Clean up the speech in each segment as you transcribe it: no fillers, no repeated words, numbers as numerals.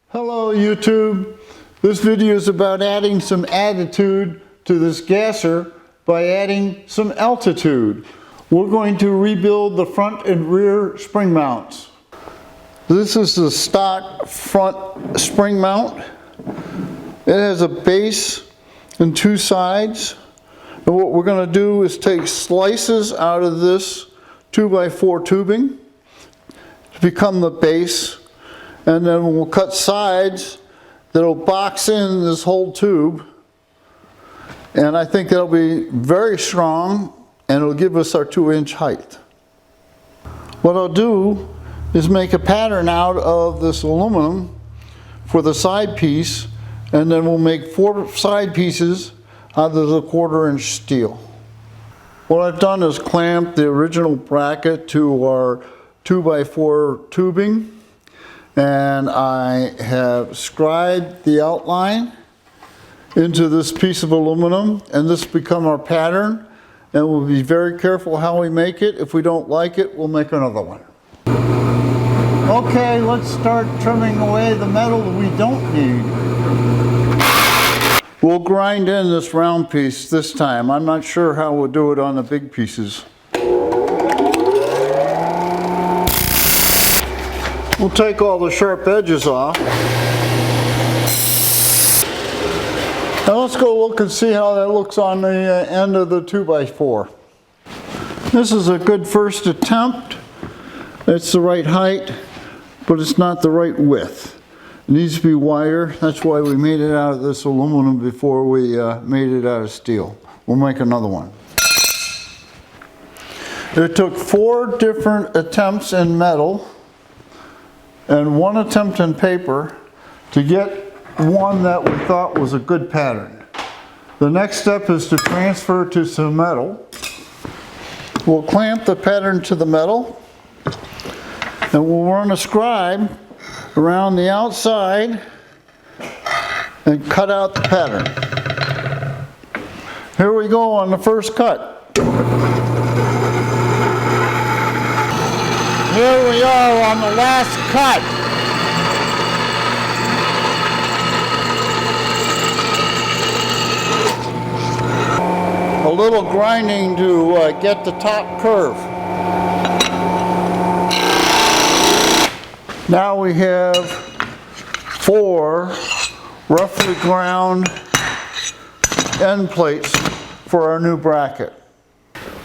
Hello YouTube. This video is about adding some attitude to this gasser by adding some altitude. We're going to rebuild the front and rear spring mounts. This is the stock front spring mount. It has a base and two sides. And what we're going to do is take slices out of this 2x4 tubing to become the base. And then we'll cut sides that'll box in this whole tube. And I think that'll be very strong and it'll give us our 2-inch height. What I'll do is make a pattern out of this aluminum for the side piece, and then we'll make 4 side pieces out of the 1/4-inch steel. What I've done is clamp the original bracket to our 2x4 tubing. And I have scribed the outline into this piece of aluminum, and this will become our pattern, and we'll be very careful how we make it. If we don't like it, we'll make another one. Okay, let's start trimming away the metal that we don't need. We'll grind in this round piece this time. I'm not sure how we'll do it on the big pieces. We'll take all the sharp edges off. Now let's go look and see how that looks on the end of the 2x4. This is a good first attempt. It's the right height, but it's not the right width. It needs to be wider. That's why we made it out of this aluminum before we made it out of steel. We'll make another one. It took 4 different attempts in metal and 1 attempt in paper to get one that we thought was a good pattern. The next step is to transfer to some metal. We'll clamp the pattern to the metal, and we'll run a scribe around the outside and cut out the pattern. Here we go on the first cut. Here we are on the last cut. A little grinding to get the top curve. Now we have 4 roughly ground end plates for our new bracket.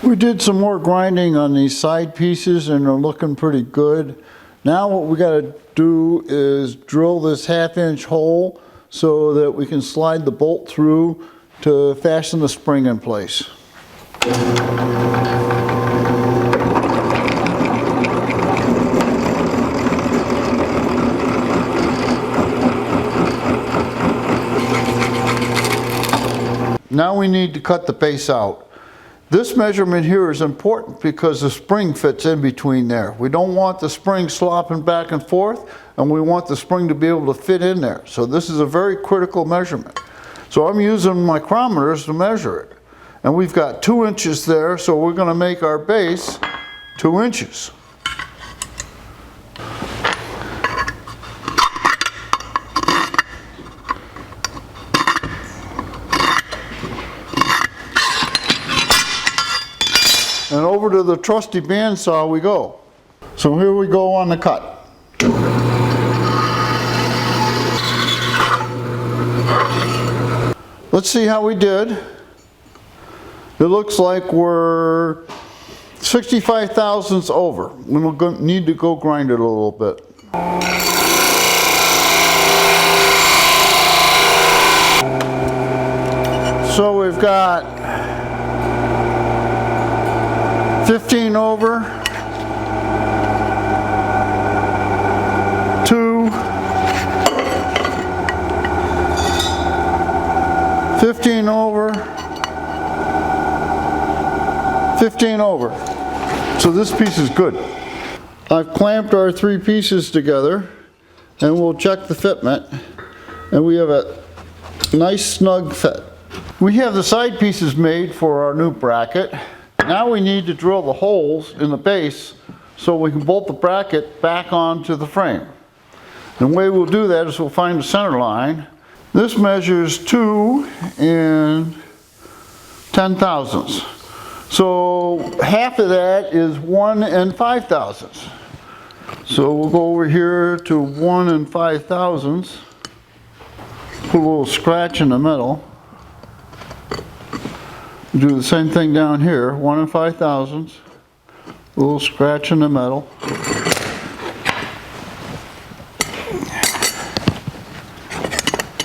We did some more grinding on these side pieces and they're looking pretty good. Now what we got to do is drill this 1/2-inch hole so that we can slide the bolt through to fasten the spring in place. Now we need to cut the base out. This measurement here is important because the spring fits in between there. We don't want the spring slopping back and forth, and we want the spring to be able to fit in there. So this is a very critical measurement. So I'm using micrometers to measure it. And we've got 2 inches there, so we're going to make our base 2 inches. And over to the trusty bandsaw we go. So here we go on the cut. Let's see how we did. It looks like we're 65 thousandths over. We'll need to go grind it a little bit. So we've got 15 over, 2, 15 over, 15 over. So this piece is good. I've clamped our 3 pieces together and we'll check the fitment, and we have a nice snug fit. We have the side pieces made for our new bracket. Now we need to drill the holes in the base so we can bolt the bracket back onto the frame. The way we'll do that is we'll find the center line. This measures 2 10/1000ths. So half of that is 1 5/1000ths. So we'll go over here to 1 5/1000ths. Put a little scratch in the middle. Do the same thing down here, 1 5/1000ths. A little scratch in the middle.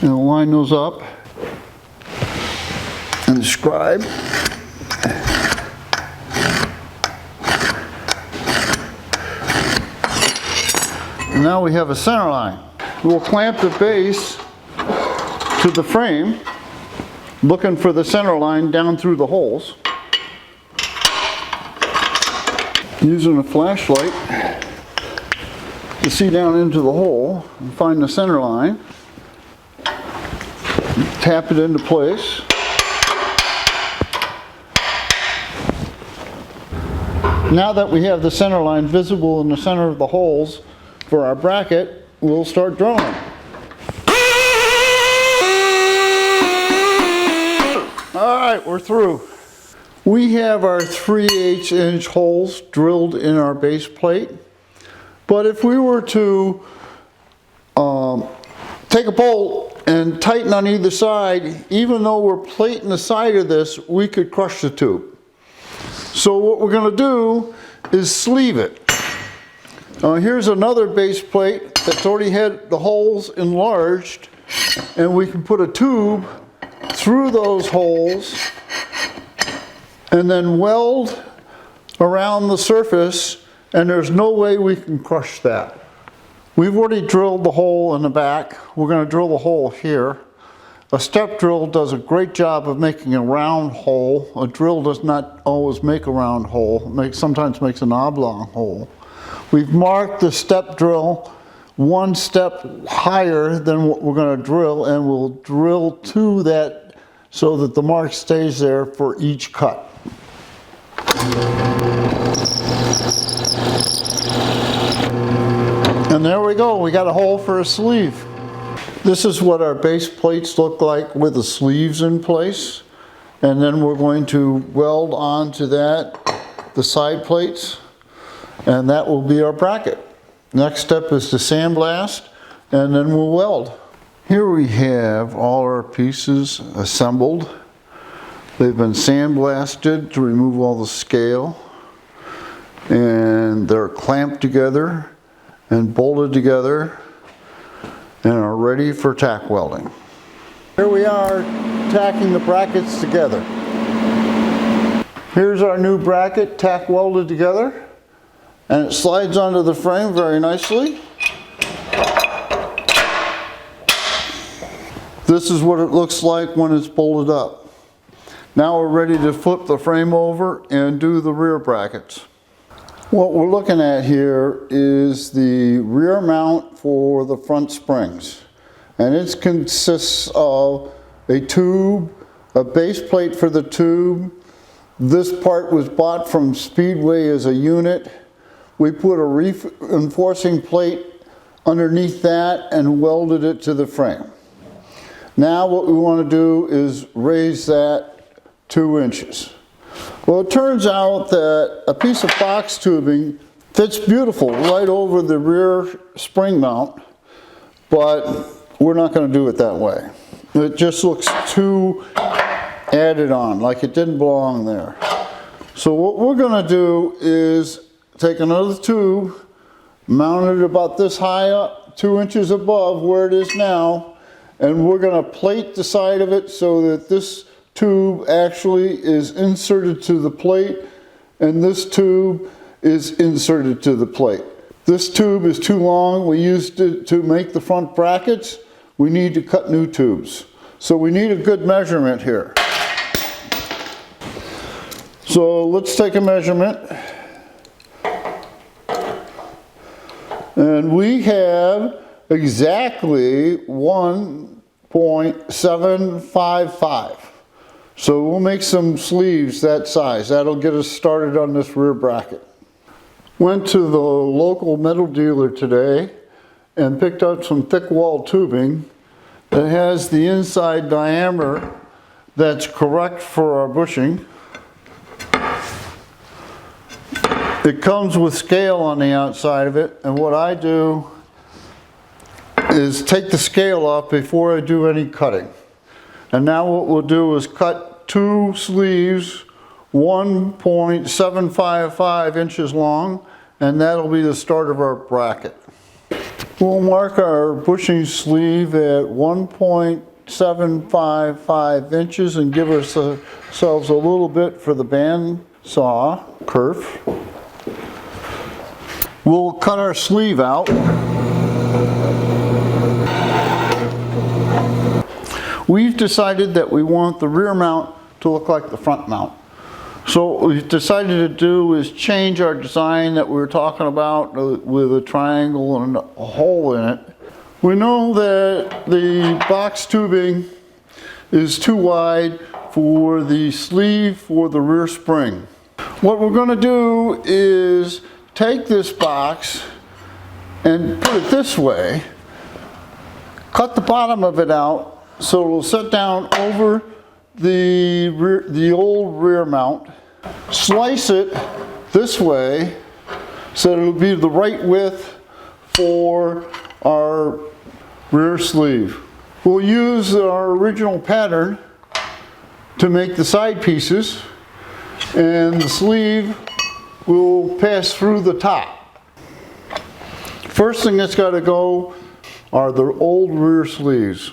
And line those up and scribe. And now we have a center line. We'll clamp the base to the frame, looking for the center line down through the holes. Using a flashlight to see down into the hole and find the center line. Tap it into place. Now that we have the center line visible in the center of the holes for our bracket, we'll start drilling. All right, we're through. We have our 3/8 inch holes drilled in our base plate, but if we were to take a bolt and tighten on either side, even though we're plating the side of this, we could crush the tube. So what we're going to do is sleeve it. Here's another base plate that's already had the holes enlarged, and we can put a tube through those holes and then weld around the surface, and there's no way we can crush that. We've already drilled the hole in the back. We're going to drill the hole here. A step drill does a great job of making a round hole. A drill does not always make a round hole. It sometimes makes an oblong hole. We've marked the step drill 1 step higher than what we're going to drill, and we'll drill to that so that the mark stays there for each cut. And there we go, we got a hole for a sleeve. This is what our base plates look like with the sleeves in place. And then we're going to weld onto that the side plates, and that will be our bracket. Next step is to sandblast, and then we'll weld. Here we have all our pieces assembled. They've been sandblasted to remove all the scale, and they're clamped together and bolted together and are ready for tack welding. Here we are tacking the brackets together. Here's our new bracket tack welded together, and it slides onto the frame very nicely. This is what it looks like when it's bolted up. Now we're ready to flip the frame over and do the rear brackets. What we're looking at here is the rear mount for the front springs. And it consists of a tube, a base plate for the tube. This part was bought from Speedway as a unit. We put a reinforcing plate underneath that and welded it to the frame. Now what we want to do is raise that 2 inches. Well, it turns out that a piece of box tubing fits beautiful right over the rear spring mount, but we're not going to do it that way. It just looks too added on, like it didn't belong there. So what we're going to do is take another tube, mount it about this high up, 2 inches above where it is now, and we're going to plate the side of it so that this tube actually is inserted to the plate, and this tube is inserted to the plate. This tube is too long. We used it to make the front brackets. We need to cut new tubes. So we need a good measurement here. So let's take a measurement. And we have exactly 1.755. So we'll make some sleeves that size. That'll get us started on this rear bracket. Went to the local metal dealer today and picked up some thick wall tubing that has the inside diameter that's correct for our bushing. It comes with scale on the outside of it, and what I do is take the scale off before I do any cutting. And now what we'll do is cut 2 sleeves 1.755 inches long, and that'll be the start of our bracket. We'll mark our bushing sleeve at 1.755 inches and give ourselves a little bit for the band saw kerf. We'll cut our sleeve out. We've decided that we want the rear mount to look like the front mount. So what we've decided to do is change our design that we were talking about with a triangle and a hole in it. We know that the box tubing is too wide for the sleeve for the rear spring. What we're going to do is take this box and put it this way, cut the bottom of it out so it'll sit down over the old rear mount, slice it this way so that it'll be the right width for our rear sleeve. We'll use our original pattern to make the side pieces, and the sleeve will pass through the top. First thing that's got to go are the old rear sleeves.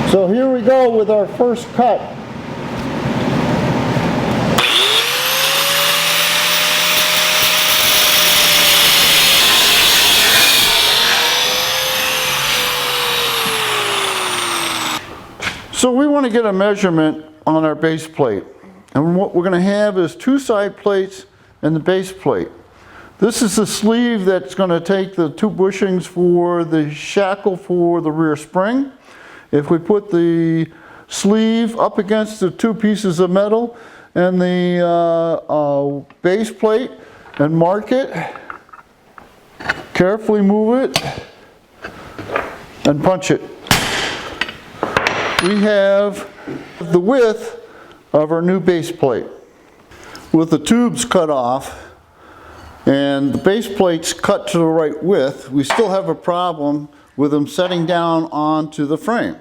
So here we go with our first cut. So we want to get a measurement on our base plate. And what we're going to have is 2 side plates and the base plate. This is the sleeve that's going to take the 2 bushings for the shackle for the rear spring. If we put the sleeve up against the 2 pieces of metal and the base plate and mark it, carefully move it and punch it. We have the width of our new base plate. With the tubes cut off and the base plates cut to the right width, we still have a problem with them setting down onto the frame.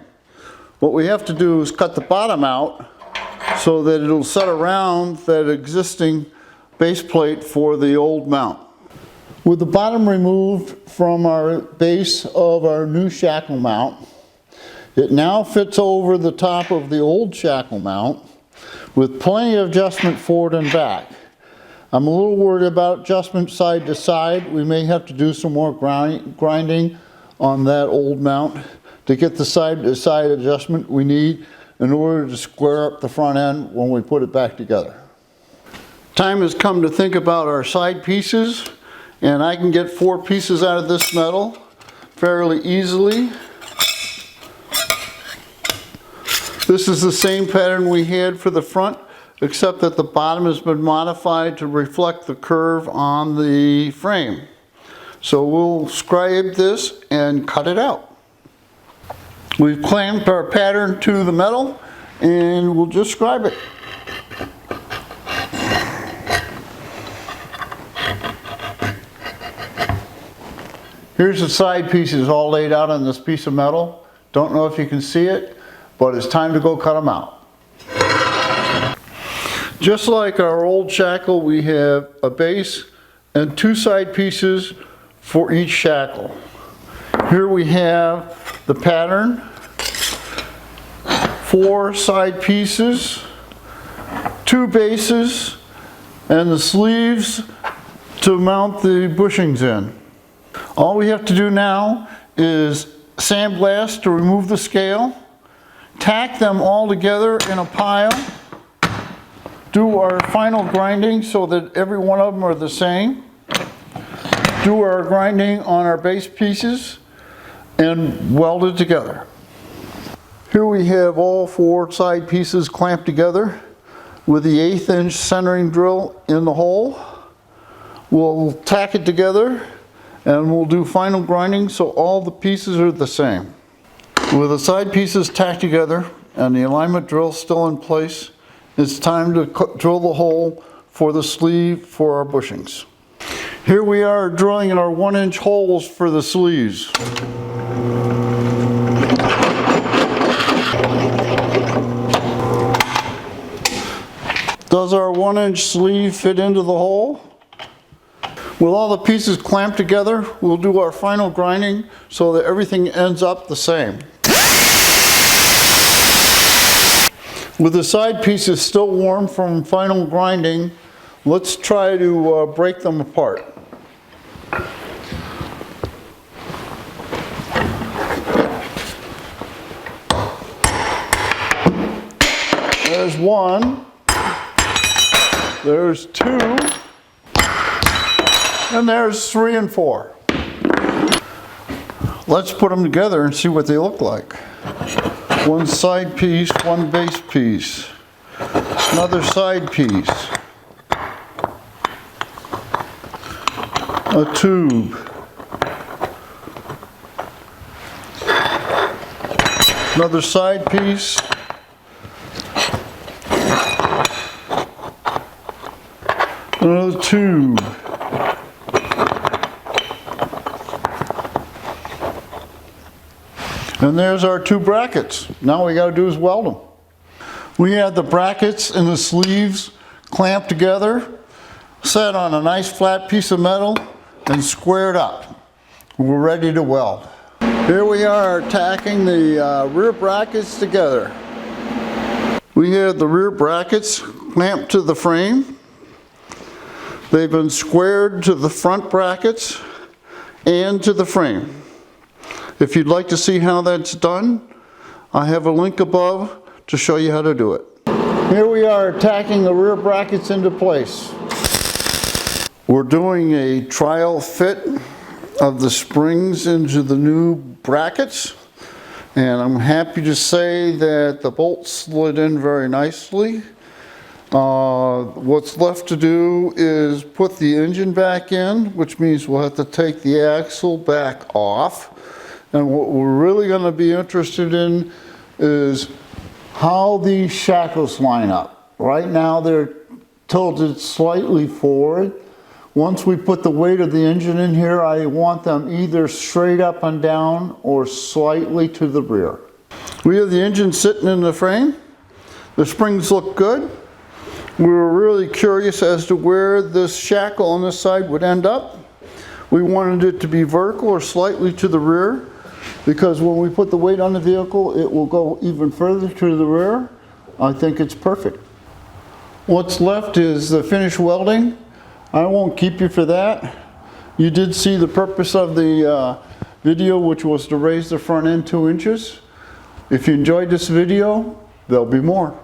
What we have to do is cut the bottom out so that it'll set around that existing base plate for the old mount. With the bottom removed from our base of our new shackle mount, it now fits over the top of the old shackle mount with plenty of adjustment forward and back. I'm a little worried about adjustment side to side. We may have to do some more grinding on that old mount to get the side to side adjustment we need in order to square up the front end when we put it back together. Time has come to think about our side pieces, and I can get 4 pieces out of this metal fairly easily. This is the same pattern we had for the front, except that the bottom has been modified to reflect the curve on the frame. So we'll scribe this and cut it out. We've clamped our pattern to the metal and we'll just scribe it. Here's the side pieces all laid out on this piece of metal. Don't know if you can see it, but it's time to go cut them out. Just like our old shackle, we have a base and 2 side pieces for each shackle. Here we have the pattern, 4 side pieces, 2 bases, and the sleeves to mount the bushings in. All we have to do now is sandblast to remove the scale, tack them all together in a pile, do our final grinding so that every one of them are the same, do our grinding on our base pieces, and weld it together. Here we have all 4 side pieces clamped together with the 1/8 inch centering drill in the hole. We'll tack it together And we'll do final grinding so all the pieces are the same. With the side pieces tacked together and the alignment drill still in place, it's time to drill the hole for the sleeve for our bushings. Here we are drilling our 1-inch holes for the sleeves. Does our 1-inch sleeve fit into the hole? With all the pieces clamped together, we'll do our final grinding so that everything ends up the same. With the side pieces still warm from final grinding, let's try to break them apart. There's one. There's 2, and there's 3 and 4. Let's put them together and see what they look like. One side piece, one base piece, another side piece, a tube, another side piece, another tube, and there's our 2 brackets. Now we got to do is weld them. We have the brackets and the sleeves clamped together, set on a nice flat piece of metal, and squared up. We're ready to weld. Here we are tacking the rear brackets together. We have the rear brackets clamped to the frame. They've been squared to the front brackets and to the frame. If you'd like to see how that's done, I have a link above to show you how to do it. Here we are tacking the rear brackets into place. We're doing a trial fit of the springs into the new brackets, and I'm happy to say that the bolts slid in very nicely. What's left to do is put the engine back in, which means we'll have to take the axle back off. And what we're really going to be interested in is how these shackles line up. Right now they're tilted slightly forward. Once we put the weight of the engine in here, I want them either straight up and down or slightly to the rear. We have the engine sitting in the frame. The springs look good. We were really curious as to where this shackle on this side would end up. We wanted it to be vertical or slightly to the rear, because when we put the weight on the vehicle, it will go even further to the rear. I think it's perfect. What's left is the finished welding. I won't keep you for that. You did see the purpose of the video, which was to raise the front end 2 inches. If you enjoyed this video, there'll be more.